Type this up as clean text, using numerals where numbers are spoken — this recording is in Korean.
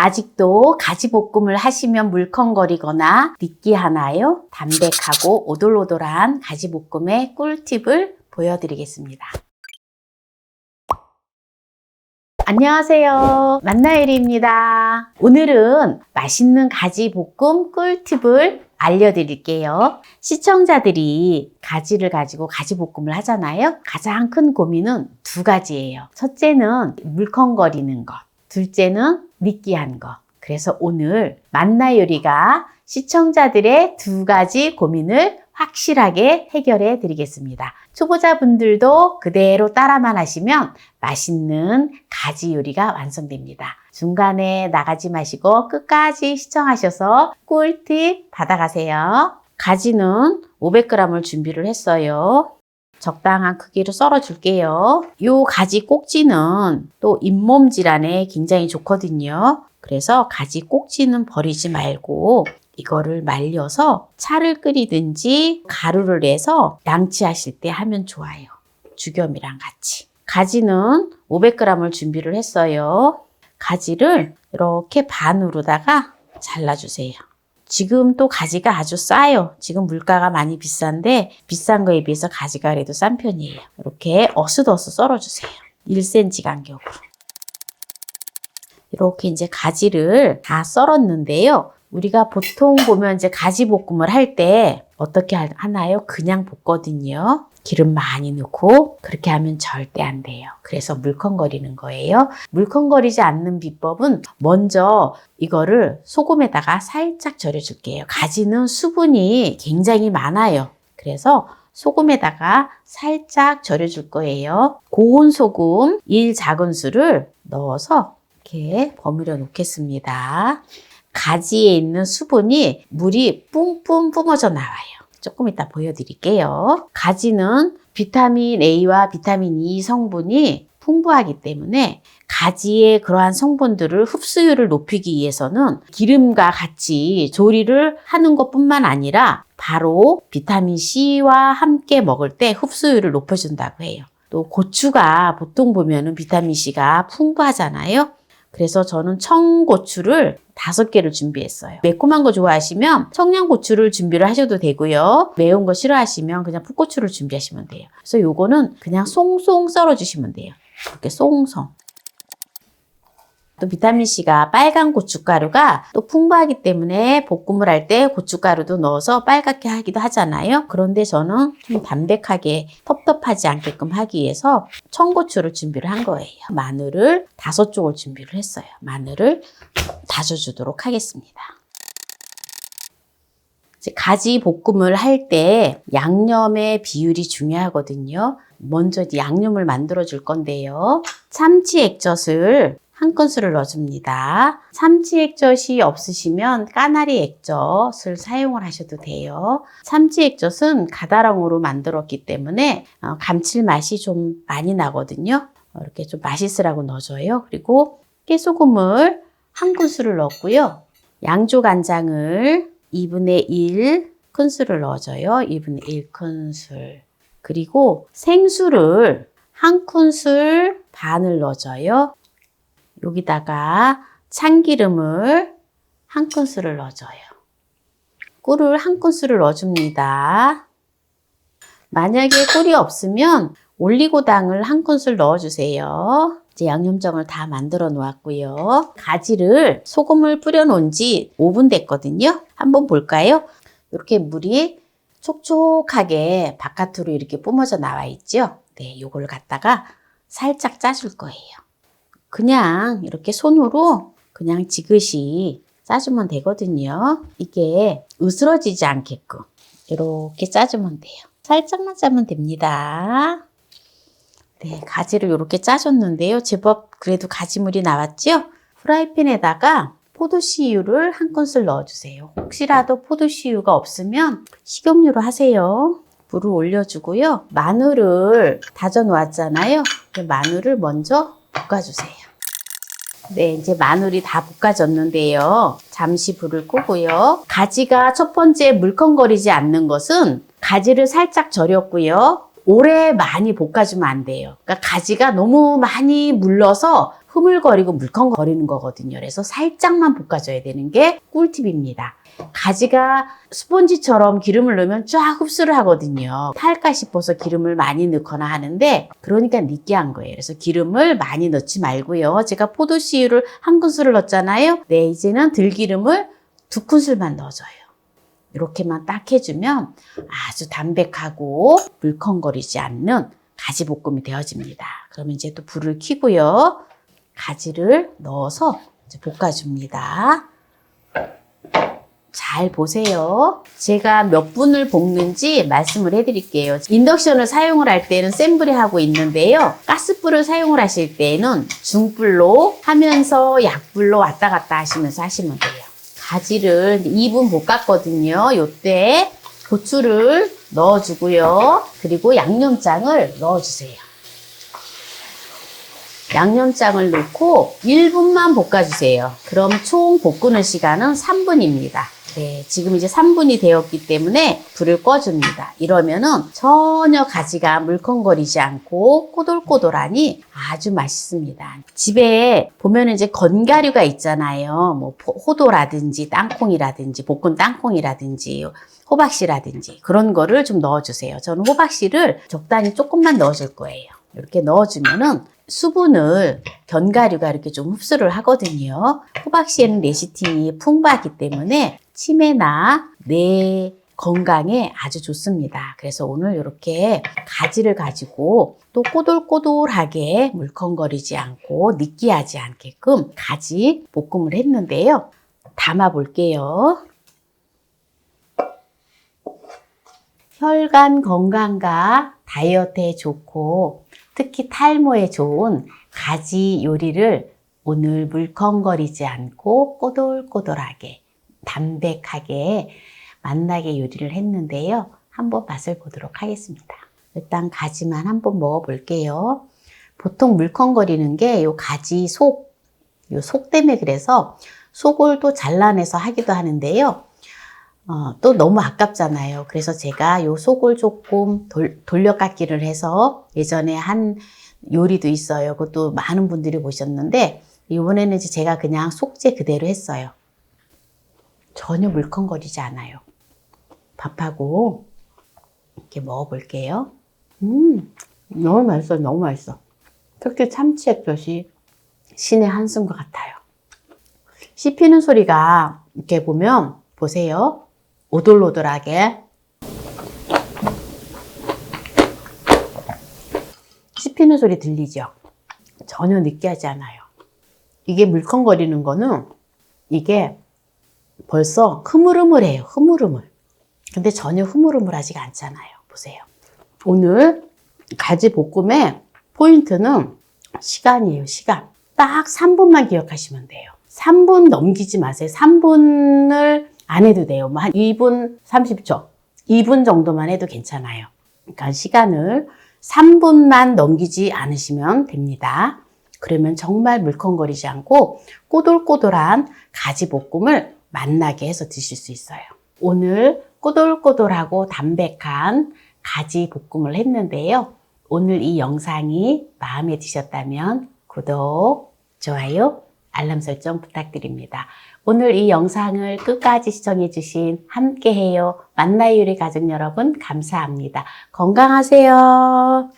아직도 가지볶음을 하시면 물컹거리거나 느끼하나요? 담백하고 오돌오돌한 가지볶음의 꿀팁을 보여드리겠습니다. 안녕하세요. 만나요리입니다. 오늘은 맛있는 가지볶음 꿀팁을 알려드릴게요. 시청자들이 가지를 가지고 가지볶음을 하잖아요. 가장 큰 고민은 두 가지예요. 첫째는 물컹거리는 것, 둘째는 느끼한 것. 그래서 오늘 만나요리가 시청자들의 두 가지 고민을 확실하게 해결해 드리겠습니다. 초보자분들도 그대로 따라만 하시면 맛있는 가지 요리가 완성됩니다. 중간에 나가지 마시고 끝까지 시청하셔서 꿀팁 받아가세요. 가지는 500g을 준비를 했어요. 적당한 크기로 썰어 줄게요. 이 가지 꼭지는 또 잇몸 질환에 굉장히 좋거든요. 그래서 가지 꼭지는 버리지 말고 이거를 말려서 차를 끓이든지 가루를 내서 양치하실 때 하면 좋아요. 죽염이랑 같이. 가지는 500g을 준비를 했어요. 가지를 이렇게 반으로다가 잘라주세요. 지금 또 가지가 아주 싸요. 지금 물가가 많이 비싼데 비싼 거에 비해서 가지가 그래도 싼 편이에요. 이렇게 어슷어슷 썰어주세요. 1cm 간격으로. 이렇게 이제 가지를 다 썰었는데요. 우리가 보통 보면 이제 가지볶음을 할 때 어떻게 하나요? 그냥 볶거든요. 기름 많이 넣고 그렇게 하면 절대 안 돼요. 그래서 물컹거리는 거예요. 물컹거리지 않는 비법은 먼저 이거를 소금에다가 살짝 절여줄게요. 가지는 수분이 굉장히 많아요. 그래서 소금에다가 살짝 절여줄 거예요. 고운 소금 1작은술을 넣어서 이렇게 버무려 놓겠습니다. 가지에 있는 수분이 물이 뿜뿜 뿜어져 나와요. 조금 이따 보여드릴게요. 가지는 비타민 A와 비타민 E 성분이 풍부하기 때문에 가지의 그러한 성분들을 흡수율을 높이기 위해서는 기름과 같이 조리를 하는 것뿐만 아니라 바로 비타민 C와 함께 먹을 때 흡수율을 높여준다고 해요. 또 고추가 보통 보면은 비타민 C가 풍부하잖아요. 그래서 저는 청고추를 5개를 준비했어요. 매콤한 거 좋아하시면 청양고추를 준비를 하셔도 되고요. 매운 거 싫어하시면 그냥 풋고추를 준비하시면 돼요. 그래서 요거는 그냥 송송 썰어주시면 돼요. 이렇게 송송. 또 비타민C가 빨간 고춧가루가 또 풍부하기 때문에 볶음을 할 때 고춧가루도 넣어서 빨갛게 하기도 하잖아요. 그런데 저는 좀 담백하게 텁텁하지 않게끔 하기 위해서 청고추를 준비를 한 거예요. 마늘을 5쪽을 준비를 했어요. 마늘을 다져주도록 하겠습니다. 이제 가지 볶음을 할 때 양념의 비율이 중요하거든요. 먼저 양념을 만들어 줄 건데요. 참치 액젓을 1큰술을 넣어줍니다. 참치 액젓이 없으시면 까나리 액젓을 사용을 하셔도 돼요. 참치 액젓은 가다랑으로 만들었기 때문에 감칠맛이 좀 많이 나거든요. 이렇게 좀 맛있으라고 넣어줘요. 그리고 깨소금을 1큰술을 넣었고요. 양조간장을 2분의 1큰술을 넣어줘요. 2분의 1큰술. 그리고 생수를 1큰술 반을 넣어줘요. 여기다가 참기름을 1큰술을 넣어줘요. 꿀을 1큰술을 넣어줍니다. 만약에 꿀이 없으면 올리고당을 1큰술 넣어주세요. 이제 양념장을 다 만들어 놓았고요. 가지를 소금을 뿌려 놓은 지 5분 됐거든요. 한번 볼까요? 이렇게 물이 촉촉하게 바깥으로 이렇게 뿜어져 나와 있죠. 네, 요걸 갖다가 살짝 짜줄 거예요. 그냥 이렇게 손으로 그냥 지그시 짜주면 되거든요. 이게 으스러지지 않게끔 이렇게 짜주면 돼요. 살짝만 짜면 됩니다. 네, 가지를 이렇게 짜줬는데요. 제법 그래도 가지물이 나왔죠? 프라이팬에다가 포도씨유를 1큰술 넣어주세요. 혹시라도 포도씨유가 없으면 식용유로 하세요. 불을 올려주고요. 마늘을 다져 놓았잖아요. 마늘을 먼저 볶아주세요. 네, 이제 마늘이 다 볶아졌는데요. 잠시 불을 끄고요. 가지가 첫 번째 물컹거리지 않는 것은 가지를 살짝 절였고요. 오래 많이 볶아주면 안 돼요. 그러니까 가지가 너무 많이 물러서 흐물거리고 물컹거리는 거거든요. 그래서 살짝만 볶아줘야 되는 게 꿀팁입니다. 가지가 스펀지처럼 기름을 넣으면 쫙 흡수를 하거든요. 탈까 싶어서 기름을 많이 넣거나 하는데 그러니까 느끼한 거예요. 그래서 기름을 많이 넣지 말고요. 제가 포도씨유를 한 큰술을 넣었잖아요. 네, 이제는 들기름을 2큰술만 넣어줘요. 이렇게만 딱 해주면 아주 담백하고 물컹거리지 않는 가지볶음이 되어집니다. 그러면 이제 또 불을 켜고요. 가지를 넣어서 이제 볶아줍니다. 잘 보세요. 제가 몇 분을 볶는지 말씀을 해드릴게요. 인덕션을 사용을 할 때는 센 불에 하고 있는데요. 가스불을 사용을 하실 때는 중불로 하면서 약불로 왔다 갔다 하시면서 하시면 돼요. 가지를 2분 볶았거든요. 요때 고추를 넣어주고요. 그리고 양념장을 넣어주세요. 양념장을 넣고 1분만 볶아주세요. 그럼 총 볶는 시간은 3분입니다. 네, 지금 이제 3분이 되었기 때문에 불을 꺼줍니다. 이러면은 전혀 가지가 물컹거리지 않고 꼬들꼬들하니 아주 맛있습니다. 집에 보면은 이제 건가류가 있잖아요. 뭐 호도라든지 땅콩이라든지 볶은 땅콩이라든지 호박씨라든지 그런 거를 좀 넣어주세요. 저는 호박씨를 적당히 조금만 넣어줄 거예요. 이렇게 넣어주면은 수분을 견과류가 이렇게 좀 흡수를 하거든요. 호박씨에는 레시틴이 풍부하기 때문에 치매나 뇌 건강에 아주 좋습니다. 그래서 오늘 이렇게 가지를 가지고 또 꼬들꼬들하게 물컹거리지 않고 느끼하지 않게끔 가지 볶음을 했는데요. 담아 볼게요. 혈관 건강과 다이어트에 좋고 특히 탈모에 좋은 가지 요리를 오늘 물컹거리지 않고 꼬들꼬들하게 담백하게 맛나게 요리를 했는데요. 한번 맛을 보도록 하겠습니다. 일단 가지만 한번 먹어볼게요. 보통 물컹거리는 게 요 가지 요 속 때문에 그래서 속을 또 잘라내서 하기도 하는데요. 또 너무 아깝잖아요. 그래서 제가 요 속을 조금 돌려깎기를 해서 예전에 한 요리도 있어요. 그것도 많은 분들이 보셨는데 이번에는 이제 제가 그냥 속재 그대로 했어요. 전혀 물컹거리지 않아요. 밥하고 이렇게 먹어볼게요. 너무 맛있어, 너무 맛있어. 특히 참치액젓이 신의 한수인 것 같아요. 씹히는 소리가 이렇게 보면 보세요. 오돌오돌하게 씹히는 소리 들리죠? 전혀 느끼하지 않아요. 이게 물컹거리는 거는 이게 벌써 흐물흐물해요. 흐물흐물. 근데 전혀 흐물흐물하지가 않잖아요. 보세요. 오늘 가지 볶음의 포인트는 시간이에요. 시간. 딱 3분만 기억하시면 돼요. 3분 넘기지 마세요. 3분을 안 해도 돼요. 뭐 한 2분 30초, 2분 정도만 해도 괜찮아요. 그러니까 시간을 3분만 넘기지 않으시면 됩니다. 그러면 정말 물컹거리지 않고 꼬들꼬들한 가지 볶음을 맛나게 해서 드실 수 있어요. 오늘 꼬들꼬들하고 담백한 가지 볶음을 했는데요. 오늘 이 영상이 마음에 드셨다면 구독, 좋아요, 알람 설정 부탁드립니다. 오늘 이 영상을 끝까지 시청해주신 함께해요 만나요 요리 가족 여러분 감사합니다. 건강하세요.